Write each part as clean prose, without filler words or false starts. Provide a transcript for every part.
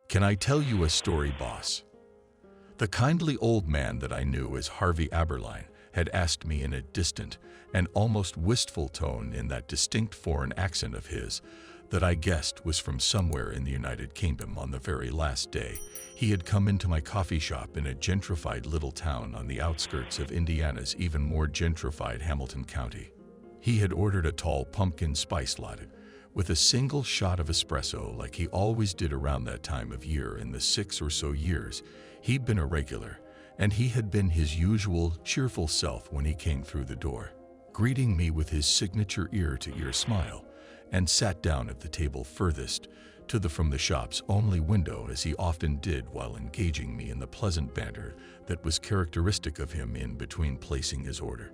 Can I tell you a story, boss? The kindly old man that I knew as Harvey Aberline had asked me in a distant and almost wistful tone in that distinct foreign accent of his that I guessed was from somewhere in the United Kingdom on the very last day he had come into my coffee shop in a gentrified little town on the outskirts of Indiana's even more gentrified Hamilton County. He had ordered a tall pumpkin spice latte with a single shot of espresso like he always did around that time of year in the 6 or so years he'd been a regular, and he had been his usual cheerful self when he came through the door, greeting me with his signature ear-to-ear smile, and sat down at the table furthest from the shop's only window as he often did while engaging me in the pleasant banter that was characteristic of him in between placing his order.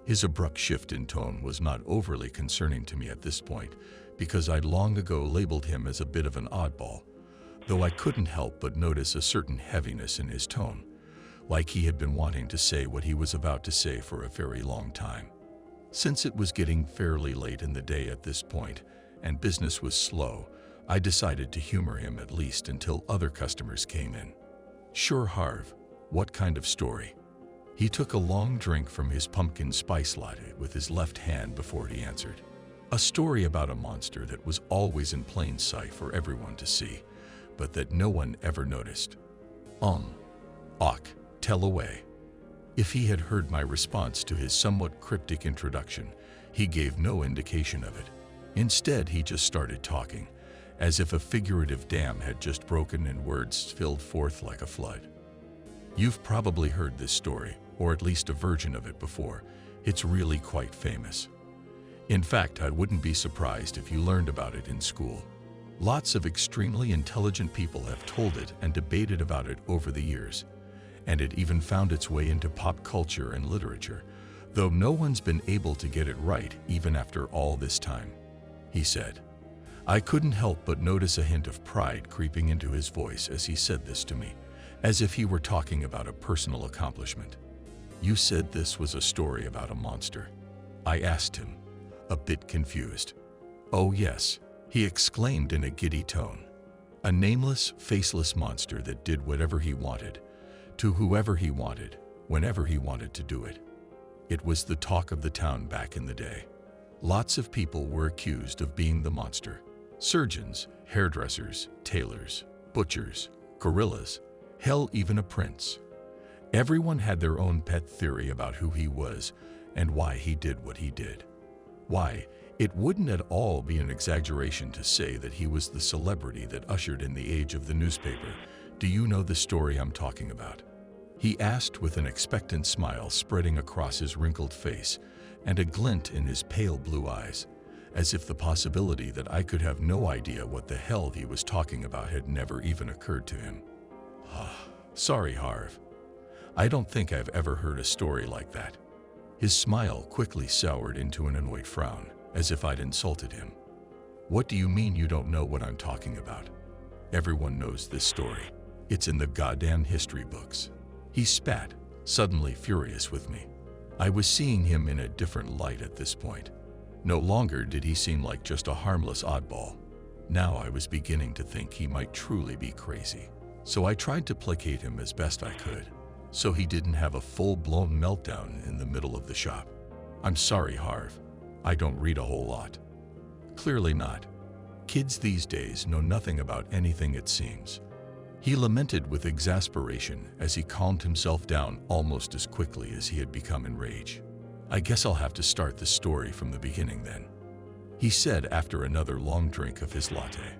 His abrupt shift in tone was not overly concerning to me at this point because I'd long ago labeled him as a bit of an oddball, though I couldn't help but notice a certain heaviness in his tone, like he had been wanting to say what he was about to say for a very long time. Since it was getting fairly late in the day at this point, and business was slow, I decided to humor him at least until other customers came in. "Sure, Harv, what kind of story?" He took a long drink from his pumpkin spice latte with his left hand before he answered. "A story about a monster that was always in plain sight for everyone to see, but that no one ever noticed." Och, tell away." If he had heard my response to his somewhat cryptic introduction, he gave no indication of it. Instead, he just started talking, as if a figurative dam had just broken and words filled forth like a flood. "You've probably heard this story, or at least a version of it before. It's really quite famous. In fact, I wouldn't be surprised if you learned about it in school. Lots of extremely intelligent people have told it and debated about it over the years, and it even found its way into pop culture and literature, though no one's been able to get it right even after all this time," he said. I couldn't help but notice a hint of pride creeping into his voice as he said this to me, as if he were talking about a personal accomplishment. "You said this was a story about a monster?" I asked him, a bit confused. "Oh yes," he exclaimed in a giddy tone. "A nameless, faceless monster that did whatever he wanted, to whoever he wanted, whenever he wanted to do it. It was the talk of the town back in the day. Lots of people were accused of being the monster. Surgeons, hairdressers, tailors, butchers, gorillas, hell, even a prince. Everyone had their own pet theory about who he was and why he did what he did. Why, it wouldn't at all be an exaggeration to say that he was the celebrity that ushered in the age of the newspaper. Do you know the story I'm talking about?" he asked with an expectant smile spreading across his wrinkled face and a glint in his pale blue eyes, as if the possibility that I could have no idea what the hell he was talking about had never even occurred to him. "Sorry, Harv. I don't think I've ever heard a story like that." His smile quickly soured into an annoyed frown, as if I'd insulted him. "What do you mean you don't know what I'm talking about? Everyone knows this story. It's in the goddamn history books." He spat, suddenly furious with me. I was seeing him in a different light at this point. No longer did he seem like just a harmless oddball. Now I was beginning to think he might truly be crazy. So I tried to placate him as best I could, so he didn't have a full-blown meltdown in the middle of the shop. "I'm sorry, Harv. I don't read a whole lot." "Clearly not. Kids these days know nothing about anything, it seems." He lamented with exasperation as he calmed himself down almost as quickly as he had become enraged. "I guess I'll have to start the story from the beginning then," he said after another long drink of his latte.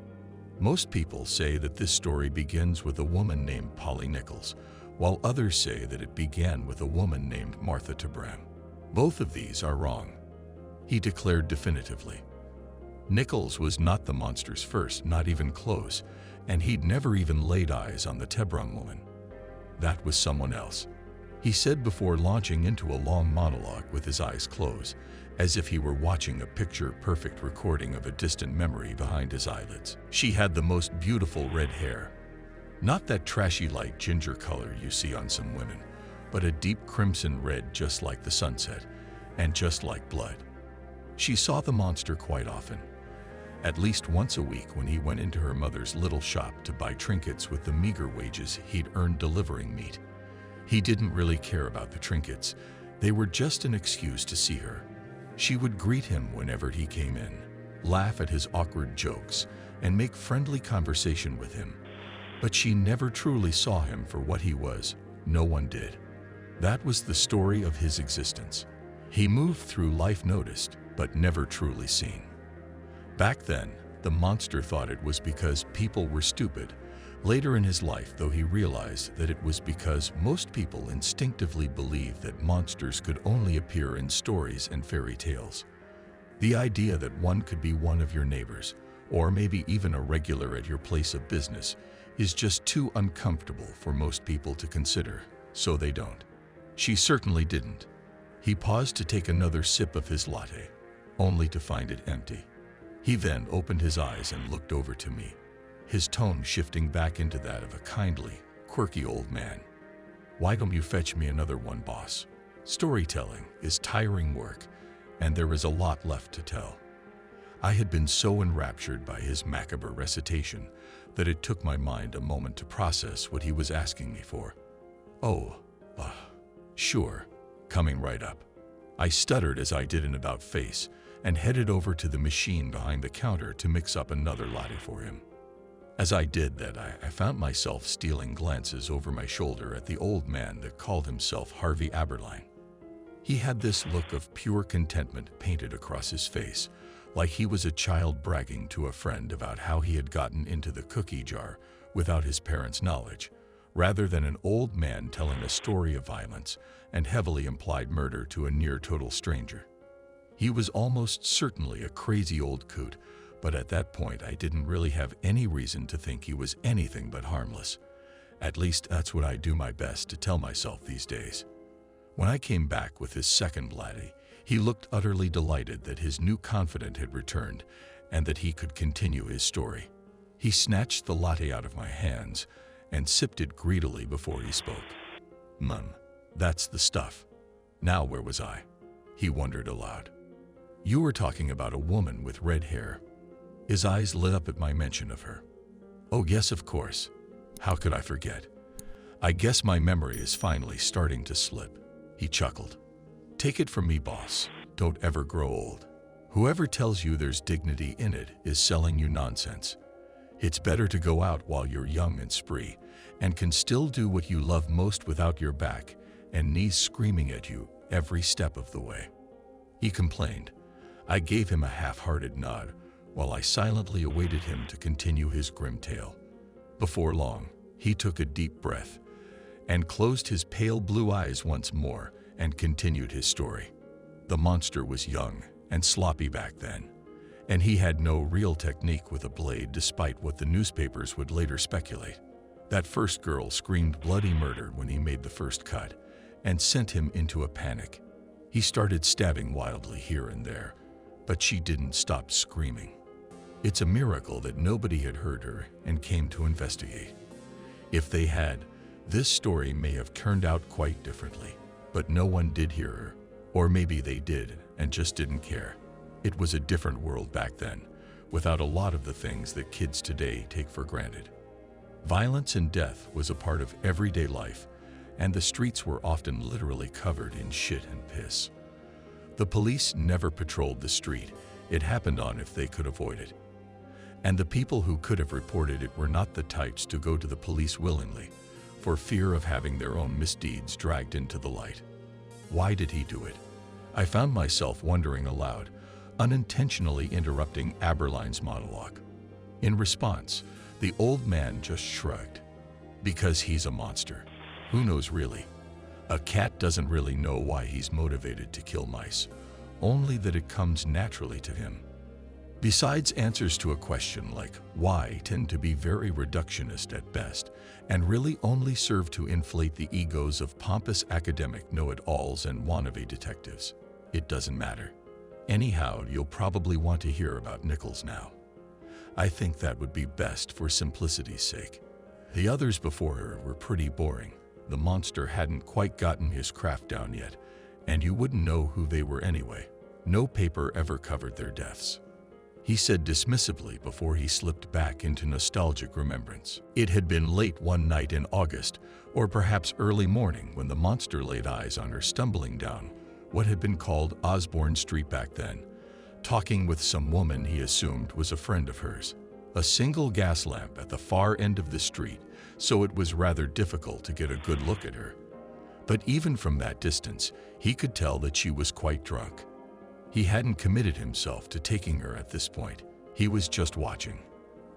"Most people say that this story begins with a woman named Polly Nichols, while others say that it began with a woman named Martha Tabram. Both of these are wrong," he declared definitively. "Nichols was not the monster's first, not even close, and he'd never even laid eyes on the Tabram woman. That was someone else," he said before launching into a long monologue with his eyes closed, as if he were watching a picture-perfect recording of a distant memory behind his eyelids. "She had the most beautiful red hair. Not that trashy light ginger color you see on some women, but a deep crimson red just like the sunset, and just like blood. She saw the monster quite often, At least once a week when he went into her mother's little shop to buy trinkets with the meager wages he'd earned delivering meat. He didn't really care about the trinkets. They were just an excuse to see her. She would greet him whenever he came in, laugh at his awkward jokes, and make friendly conversation with him. But she never truly saw him for what he was. No one did. That was the story of his existence. He moved through life noticed, but never truly seen. Back then, the monster thought it was because people were stupid. Later in his life, though, he realized that it was because most people instinctively believed that monsters could only appear in stories and fairy tales. The idea that one could be one of your neighbors, or maybe even a regular at your place of business, is just too uncomfortable for most people to consider, so they don't. She certainly didn't. He paused to take another sip of his latte, only to find it empty. He then opened his eyes and looked over to me, his tone shifting back into that of a kindly, quirky old man. "Why don't you fetch me another one, boss? Storytelling is tiring work, and there is a lot left to tell." I had been so enraptured by his macabre recitation that it took my mind a moment to process what he was asking me for. "Oh, sure, coming right up." I stuttered as I did an about-face and headed over to the machine behind the counter to mix up another latte for him. As I did that, I found myself stealing glances over my shoulder at the old man that called himself Harvey Aberline. He had this look of pure contentment painted across his face, like he was a child bragging to a friend about how he had gotten into the cookie jar without his parents' knowledge, rather than an old man telling a story of violence and heavily implied murder to a near-total stranger. He was almost certainly a crazy old coot, but at that point I didn't really have any reason to think he was anything but harmless. At least that's what I do my best to tell myself these days. When I came back with his second latte, he looked utterly delighted that his new confidant had returned and that he could continue his story. He snatched the latte out of my hands and sipped it greedily before he spoke. That's the stuff. Now where was I?" he wondered aloud. "You were talking about a woman with red hair." His eyes lit up at my mention of her. "Oh yes, of course. How could I forget? I guess my memory is finally starting to slip," he chuckled. "Take it from me, boss, don't ever grow old. Whoever tells you there's dignity in it is selling you nonsense. It's better to go out while you're young and spree, and can still do what you love most without your back and knees screaming at you every step of the way." He complained. I gave him a half-hearted nod, while I silently awaited him to continue his grim tale. Before long, he took a deep breath and closed his pale blue eyes once more and continued his story. The monster was young and sloppy back then, and he had no real technique with a blade despite what the newspapers would later speculate. That first girl screamed bloody murder when he made the first cut and sent him into a panic. He started stabbing wildly here and there, but she didn't stop screaming. It's a miracle that nobody had heard her and came to investigate. If they had, this story may have turned out quite differently, but no one did hear her, or maybe they did and just didn't care. It was a different world back then, without a lot of the things that kids today take for granted. Violence and death was a part of everyday life, and the streets were often literally covered in shit and piss. The police never patrolled the street. It happened on if they could avoid it. And the people who could have reported it were not the types to go to the police willingly, for fear of having their own misdeeds dragged into the light. Why did he do it? I found myself wondering aloud, unintentionally interrupting Aberline's monologue. In response, the old man just shrugged. Because he's a monster. Who knows really? A cat doesn't really know why he's motivated to kill mice, only that it comes naturally to him. Besides, answers to a question like why tend to be very reductionist at best and really only serve to inflate the egos of pompous academic know-it-alls and wannabe detectives. It doesn't matter. Anyhow, you'll probably want to hear about Nichols now. I think that would be best for simplicity's sake. The others before her were pretty boring. The monster hadn't quite gotten his craft down yet, and you wouldn't know who they were anyway. No paper ever covered their deaths. he said dismissively before he slipped back into nostalgic remembrance. It had been late one night in August, or perhaps early morning, when the monster laid eyes on her stumbling down what had been called Osborne Street back then, talking with some woman he assumed was a friend of hers. A single gas lamp at the far end of the street, so it was rather difficult to get a good look at her. But even from that distance, he could tell that she was quite drunk. He hadn't committed himself to taking her at this point. He was just watching.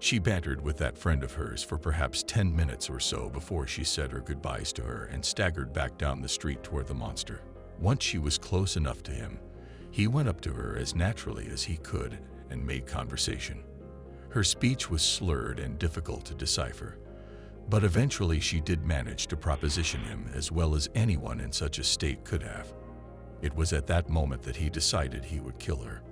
She bantered with that friend of hers for perhaps 10 minutes or so before she said her goodbyes to her and staggered back down the street toward the monster. Once she was close enough to him, he went up to her as naturally as he could and made conversation. Her speech was slurred and difficult to decipher, but eventually she did manage to proposition him as well as anyone in such a state could have. It was at that moment that he decided he would kill her.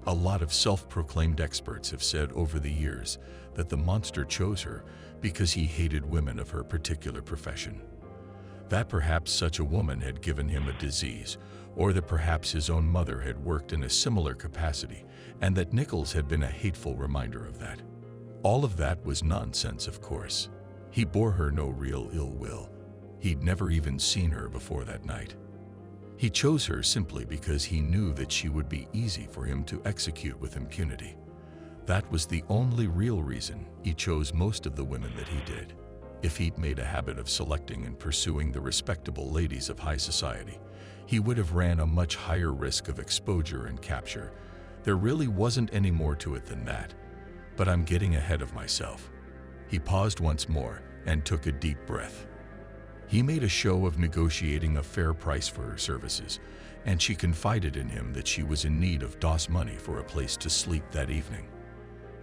A lot of self-proclaimed experts have said over the years that the monster chose her because he hated women of her particular profession. That perhaps such a woman had given him a disease, or that perhaps his own mother had worked in a similar capacity, and that Nichols had been a hateful reminder of that. All of that was nonsense, of course. He bore her no real ill will. He'd never even seen her before that night. He chose her simply because he knew that she would be easy for him to execute with impunity. That was the only real reason he chose most of the women that he did. If he'd made a habit of selecting and pursuing the respectable ladies of high society, he would have ran a much higher risk of exposure and capture. There really wasn't any more to it than that. But I'm getting ahead of myself. He paused once more and took a deep breath. He made a show of negotiating a fair price for her services, and she confided in him that she was in need of DOS money for a place to sleep that evening.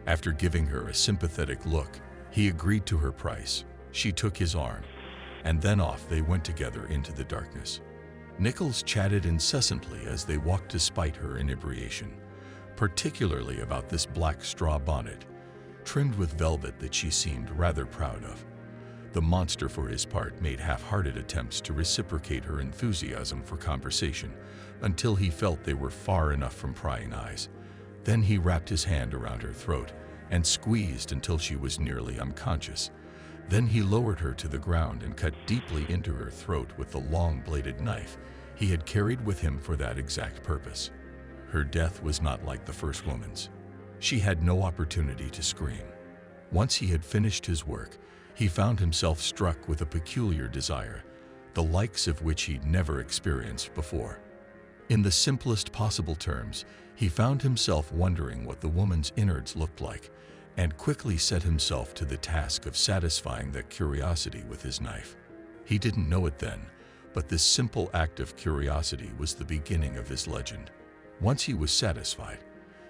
After giving her a sympathetic look, he agreed to her price. She took his arm, and then off they went together into the darkness. Nichols chatted incessantly as they walked to spite her inebriation, particularly about this black straw bonnet, trimmed with velvet that she seemed rather proud of. The monster, for his part, made half-hearted attempts to reciprocate her enthusiasm for conversation until he felt they were far enough from prying eyes. Then he wrapped his hand around her throat and squeezed until she was nearly unconscious. Then he lowered her to the ground and cut deeply into her throat with the long-bladed knife he had carried with him for that exact purpose. Her death was not like the first woman's. She had no opportunity to scream. Once he had finished his work, he found himself struck with a peculiar desire, the likes of which he'd never experienced before. In the simplest possible terms, he found himself wondering what the woman's innards looked like, and quickly set himself to the task of satisfying that curiosity with his knife. He didn't know it then, but this simple act of curiosity was the beginning of his legend. Once he was satisfied,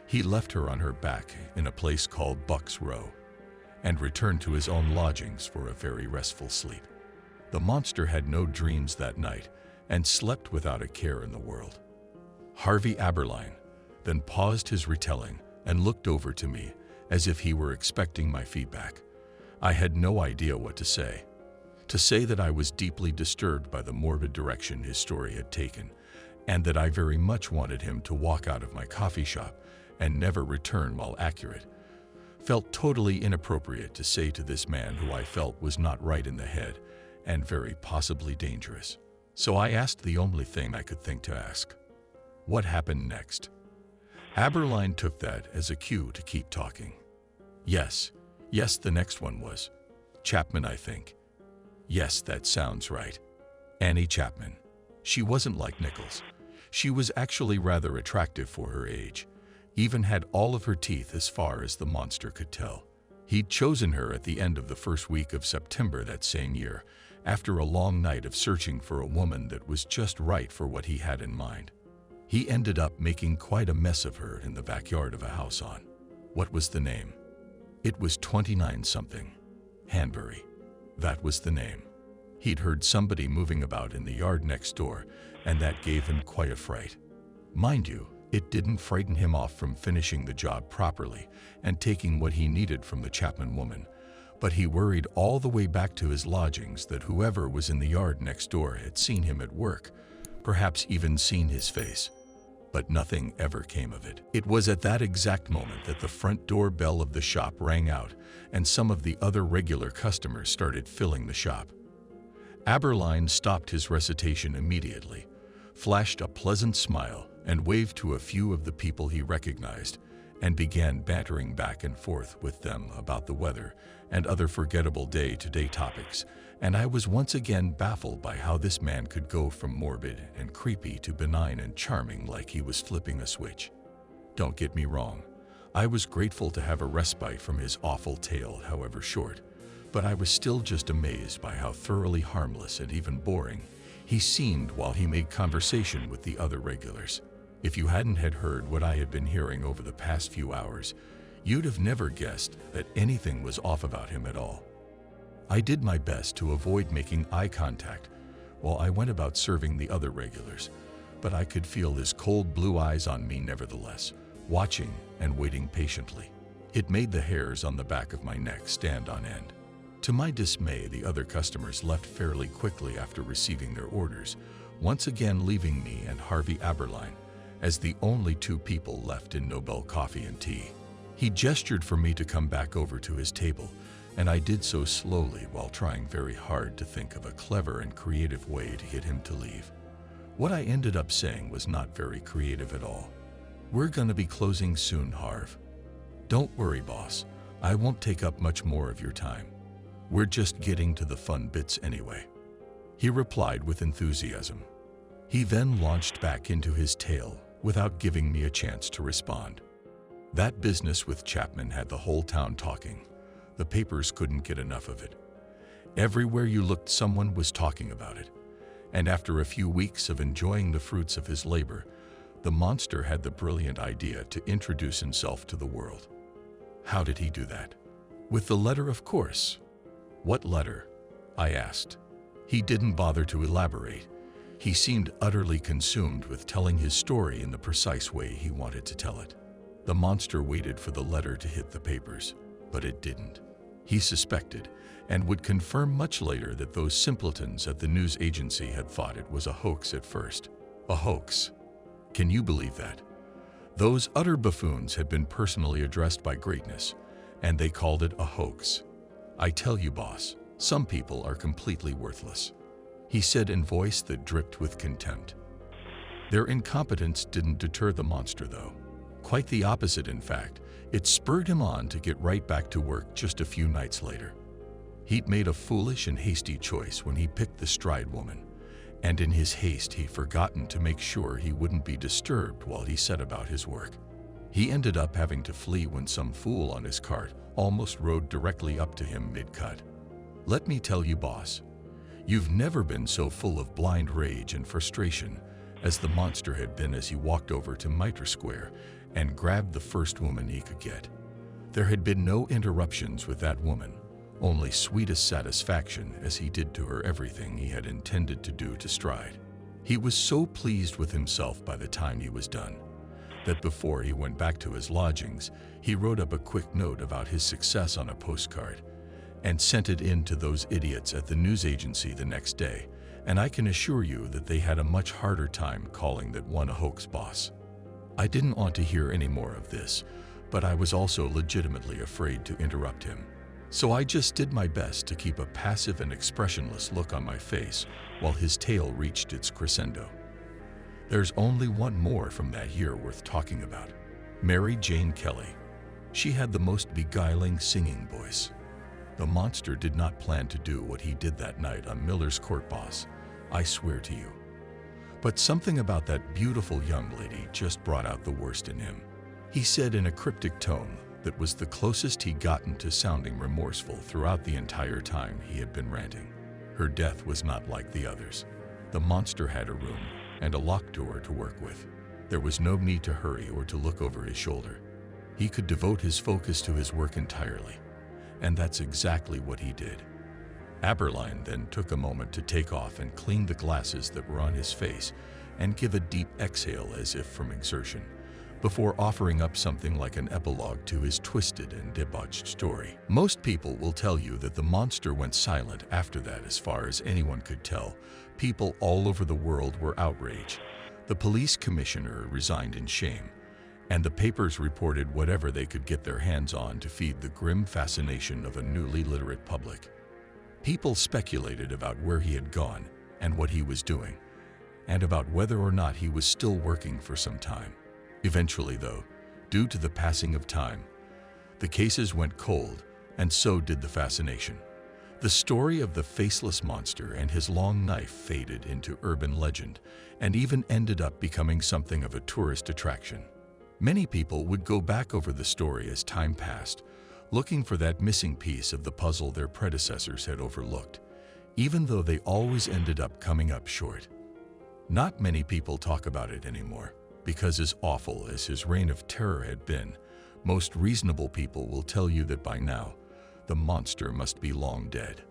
he left her on her back in a place called Buck's Row, and returned to his own lodgings for a very restful sleep. The monster had no dreams that night and slept without a care in the world. Harvey Aberline then paused his retelling and looked over to me as if he were expecting my feedback. I had no idea what to say. To say that I was deeply disturbed by the morbid direction his story had taken, and that I very much wanted him to walk out of my coffee shop and never return while accurate, felt totally inappropriate to say to this man who I felt was not right in the head and very possibly dangerous. So I asked the only thing I could think to ask. What happened next? Aberline took that as a cue to keep talking. Yes, the next one was Chapman, I think. Yes, that sounds right. Annie Chapman. She wasn't like Nichols. She was actually rather attractive for her age, even had all of her teeth as far as the monster could tell. He'd chosen her at the end of the first week of September that same year, after a long night of searching for a woman that was just right for what he had in mind. He ended up making quite a mess of her in the backyard of a house on, what was the name? It was 29-something. Hanbury. That was the name. He'd heard somebody moving about in the yard next door, and that gave him quite a fright. Mind you, it didn't frighten him off from finishing the job properly and taking what he needed from the Chapman woman, but he worried all the way back to his lodgings that whoever was in the yard next door had seen him at work, perhaps even seen his face. but nothing ever came of it. It was at that exact moment that the front door bell of the shop rang out and some of the other regular customers started filling the shop. Aberline stopped his recitation immediately, flashed a pleasant smile, and waved to a few of the people he recognized, and began bantering back and forth with them about the weather and other forgettable day-to-day topics, and I was once again baffled by how this man could go from morbid and creepy to benign and charming like he was flipping a switch. Don't get me wrong, I was grateful to have a respite from his awful tale, however short, but I was still just amazed by how thoroughly harmless and even boring he seemed while he made conversation with the other regulars. If you hadn't had heard what I had been hearing over the past few hours, you'd have never guessed that anything was off about him at all. I did my best to avoid making eye contact while I went about serving the other regulars, but I could feel his cold blue eyes on me nevertheless, watching and waiting patiently. It made the hairs on the back of my neck stand on end. To my dismay, the other customers left fairly quickly after receiving their orders, once again leaving me and Harvey Aberline as the only two people left in Nobel Coffee and Tea. He gestured for me to come back over to his table, and I did so slowly while trying very hard to think of a clever and creative way to get him to leave. What I ended up saying was not very creative at all. "We're gonna be closing soon, Harv. Don't worry, boss. I won't take up much more of your time. We're just getting to the fun bits anyway," he replied with enthusiasm. He then launched back into his tale without giving me a chance to respond. That business with Chapman had the whole town talking. The papers couldn't get enough of it. Everywhere you looked, someone was talking about it. And after a few weeks of enjoying the fruits of his labor, the monster had the brilliant idea to introduce himself to the world. How did he do that? With the letter, of course. "What letter?" I asked. He didn't bother to elaborate. He seemed utterly consumed with telling his story in the precise way he wanted to tell it. The monster waited for the letter to hit the papers, but it didn't. He suspected, and would confirm much later, that those simpletons at the news agency had thought it was a hoax at first. A hoax. Can you believe that? Those utter buffoons had been personally addressed by greatness, and they called it a hoax. "I tell you, boss, some people are completely worthless," he said in voice that dripped with contempt. Their incompetence didn't deter the monster, though. Quite the opposite, in fact. It spurred him on to get right back to work just a few nights later. He'd made a foolish and hasty choice when he picked the Stride woman, and in his haste he'd forgotten to make sure he wouldn't be disturbed while he set about his work. He ended up having to flee when some fool on his cart almost rode directly up to him mid-cut. Let me tell you, boss, you've never been so full of blind rage and frustration as the monster had been as he walked over to Mitre Square and grabbed the first woman he could get. There had been no interruptions with that woman, only sweetest satisfaction as he did to her everything he had intended to do to Stride. He was so pleased with himself by the time he was done that before he went back to his lodgings, he wrote up a quick note about his success on a postcard and sent it in to those idiots at the news agency the next day, and I can assure you that they had a much harder time calling that one a hoax, boss. I didn't want to hear any more of this, but I was also legitimately afraid to interrupt him. So I just did my best to keep a passive and expressionless look on my face while his tale reached its crescendo. There's only one more from that year worth talking about. Mary Jane Kelly. She had the most beguiling singing voice. The monster did not plan to do what he did that night on Miller's Court, boss, I swear to you. But something about that beautiful young lady just brought out the worst in him. He said in a cryptic tone that was the closest he'd gotten to sounding remorseful throughout the entire time he had been ranting. Her death was not like the others. The monster had a room and a locked door to work with. There was no need to hurry or to look over his shoulder. He could devote his focus to his work entirely, and that's exactly what he did. Aberline then took a moment to take off and clean the glasses that were on his face and give a deep exhale as if from exertion, before offering up something like an epilogue to his twisted and debauched story. Most people will tell you that the monster went silent after that. As far as anyone could tell, people all over the world were outraged. The police commissioner resigned in shame, and the papers reported whatever they could get their hands on to feed the grim fascination of a newly literate public. People speculated about where he had gone and what he was doing, and about whether or not he was still working for some time. Eventually, though, due to the passing of time, the cases went cold, and so did the fascination. The story of the faceless monster and his long knife faded into urban legend and even ended up becoming something of a tourist attraction. Many people would go back over the story as time passed, looking for that missing piece of the puzzle their predecessors had overlooked, even though they always ended up coming up short. Not many people talk about it anymore, because as awful as his reign of terror had been, most reasonable people will tell you that by now, the monster must be long dead,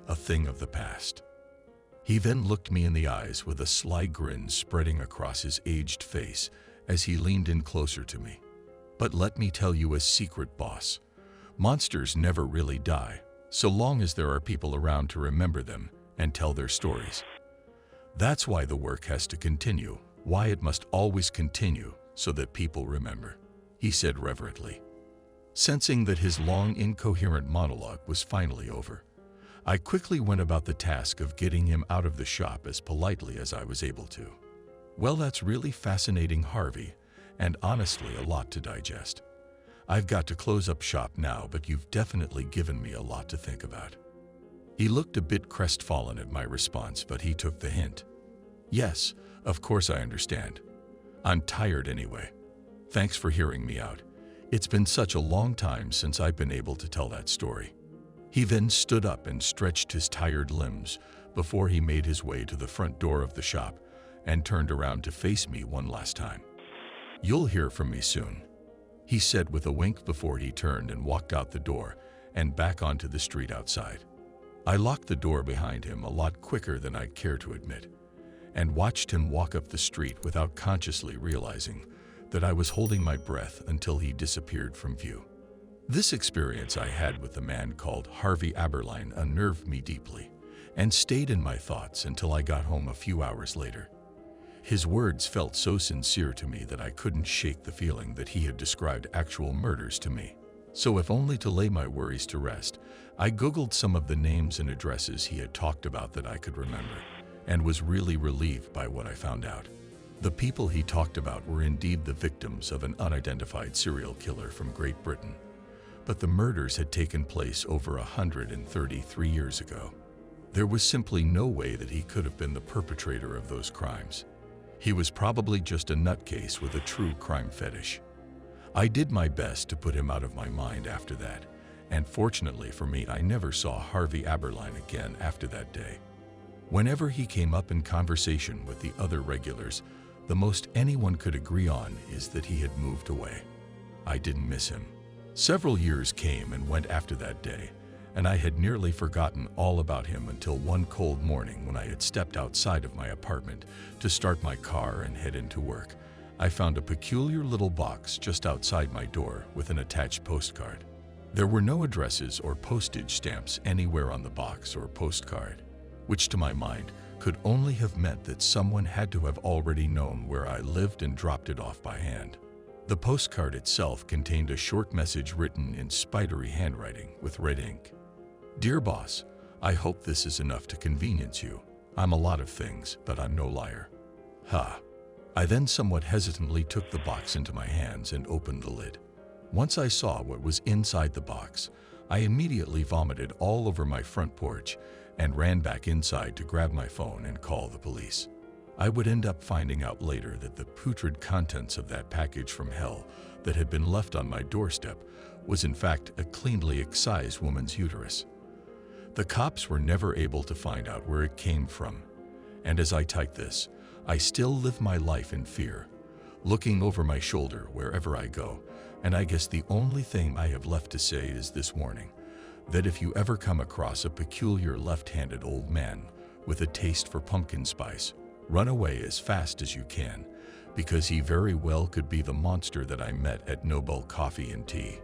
a thing of the past. He then looked me in the eyes with a sly grin spreading across his aged face as he leaned in closer to me. But let me tell you a secret, boss. Monsters never really die, so long as there are people around to remember them and tell their stories. That's why the work has to continue, why it must always continue, so that people remember, he said reverently. Sensing that his long, incoherent monologue was finally over, I quickly went about the task of getting him out of the shop as politely as I was able to. Well, that's really fascinating, Harvey, and honestly a lot to digest. I've got to close up shop now, but you've definitely given me a lot to think about. He looked a bit crestfallen at my response, but he took the hint. Yes, of course I understand. I'm tired anyway. Thanks for hearing me out. It's been such a long time since I've been able to tell that story. He then stood up and stretched his tired limbs before he made his way to the front door of the shop and turned around to face me one last time. You'll hear from me soon, he said with a wink before he turned and walked out the door and back onto the street outside. I locked the door behind him a lot quicker than I'd care to admit, and watched him walk up the street without consciously realizing that I was holding my breath until he disappeared from view. This experience I had with the man called Harvey Aberline unnerved me deeply and stayed in my thoughts until I got home a few hours later. His words felt so sincere to me that I couldn't shake the feeling that he had described actual murders to me. So if only to lay my worries to rest, I Googled some of the names and addresses he had talked about that I could remember, and was really relieved by what I found out. The people he talked about were indeed the victims of an unidentified serial killer from Great Britain, but the murders had taken place over 133 years ago. There was simply no way that he could have been the perpetrator of those crimes. He was probably just a nutcase with a true crime fetish. I did my best to put him out of my mind after that, and fortunately for me, I never saw Harvey Aberline again after that day. Whenever he came up in conversation with the other regulars, the most anyone could agree on is that he had moved away. I didn't miss him. Several years came and went after that day, and I had nearly forgotten all about him until one cold morning when I had stepped outside of my apartment to start my car and head into work. I found a peculiar little box just outside my door with an attached postcard. There were no addresses or postage stamps anywhere on the box or postcard, which to my mind could only have meant that someone had to have already known where I lived and dropped it off by hand. The postcard itself contained a short message written in spidery handwriting with red ink. Dear boss, I hope this is enough to convenience you. I'm a lot of things, but I'm no liar. Ha. I then somewhat hesitantly took the box into my hands and opened the lid. Once I saw what was inside the box, I immediately vomited all over my front porch and ran back inside to grab my phone and call the police. I would end up finding out later that the putrid contents of that package from hell that had been left on my doorstep was in fact a cleanly excised woman's uterus. The cops were never able to find out where it came from, and as I type this, I still live my life in fear, looking over my shoulder wherever I go, and I guess the only thing I have left to say is this warning, that if you ever come across a peculiar left-handed old man with a taste for pumpkin spice, run away as fast as you can, because he very well could be the monster that I met at Nobel Coffee and Tea.